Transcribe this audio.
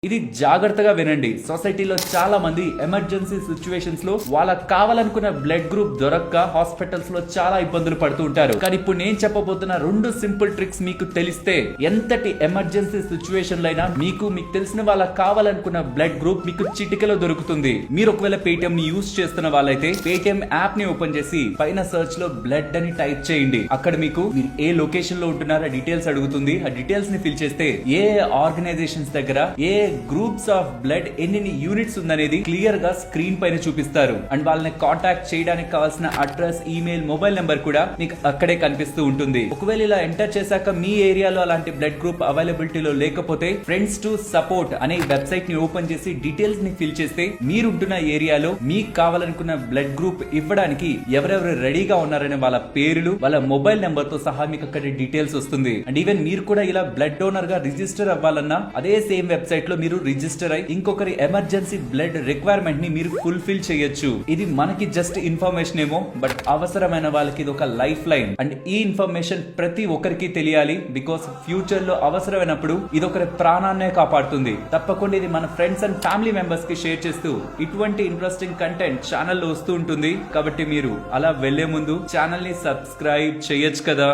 ఇది జాగ్రత్తగా వినండి. సొసైటీలో చాలా మంది ఎమర్జెన్సీ సిచ్యువేషన్స్ లో వాళ్ళకి కావాలనుకున్న బ్లడ్ గ్రూప్ దొరక్క హాస్పిటల్స్ లో చాలా ఇబ్బందులు పడుతూ ఉంటారు. కానీ ఇప్పుడు నేను చెప్పబోతున్న 2 సింపుల్ ట్రిక్స్ మీకు తెలిస్తే ఎంతటి ఎమర్జెన్సీ సిచ్యువేషన్ లైనా మీకు తెలిసిన వాళ్ళకి కావాలనుకున్న బ్లడ్ గ్రూప్ మీకు చిటికలో దొరుకుతుంది. మీరు ఒకవేళ పేటిఎం ని యూజ్ చేస్తున్న వాళ్ళైతే పేటిఎం యాప్ ని ఓపెన్ చేసి పైన సర్చ్ లో బ్లడ్ అని టైప్ చేయండి. అక్కడ మీరు ఏ లొకేషన్ లో ఉంటున్నారో డీటెయిల్స్ అడుగుతుంది. ఆ డీటెయిల్స్ ని ఫిల్ చేస్తే ఏ ఆర్గనైజేషన్స్ దగ్గర ఏ గ్రూప్స్ ఆఫ్ బ్లడ్ ఎన్ని యూనిట్స్ ఉందనేది క్లియర్ గా స్క్రీన్ పైన చూపిస్తారు. అండ్ వాళ్ళని కాంటాక్ట్ చేయడానికి కావాల్సిన అడ్రస్, ఈమెయిల్, మొబైల్ నెంబర్ కూడా మీకు అక్కడే కనిపిస్తూ ఉంటుంది. ఒకవేళ ఇలా ఎంటర్ చేశాక మీ ఏరియాలో అలాంటి బ్లడ్ గ్రూప్ అవైలబిలిటీలో లేకపోతే ఫ్రెండ్స్ టు సపోర్ట్ అనే వెబ్సైట్ ని ఓపెన్ చేసి డీటెయిల్స్ ని ఫిల్ చేస్తే మీరుంటున్న ఏరియాలో మీకు కావాలనుకున్న బ్లడ్ గ్రూప్ ఇవ్వడానికి ఎవరెవరు రెడీగా ఉన్నారనే వాళ్ళ పేర్లు, వాళ్ళ మొబైల్ నెంబర్ తో సహా మీకు అక్కడ డీటెయిల్స్ వస్తుంది. అండ్ ఈవెన్ మీరు కూడా ఇలా బ్లడ్ డోనర్ గా రిజిస్టర్ అవ్వాలన్నా అదే సేమ్ వెబ్సైట్ లో మీరు రిజిస్టర్ అయి ఇంకొకరి ఎమర్జెన్సీ బ్లడ్ రిక్వైర్మెంట్ ని మీరు ఫుల్ఫిల్ చేయొచ్చు. ఇది మనకి జస్ట్ ఇన్ఫర్మేషన్ ఏమో, బట్ అవసరమైన వాళ్ళకి ఇది ఒక లైఫ్ లైన్. అండ్ ఈ ఇన్ఫర్మేషన్ ప్రతి ఒక్కరికి తెలియాలి. బికాస్ ఫ్యూచర్ లో అవసరమైనప్పుడు ఇది ఒకరి ప్రాణాన్నే కాపాడుతుంది. తప్పకుండా ఇది మన ఫ్రెండ్స్ అండ్ ఫ్యామిలీ మెంబర్స్ కి షేర్ చేస్తూ ఇటువంటి ఇంట్రెస్టింగ్ కంటెంట్ ఛానల్లో వస్తూ ఉంటుంది. కాబట్టి మీరు అలా వెళ్లే ముందు ఛానల్ ని సబ్స్క్రైబ్ చేయొచ్చు కదా.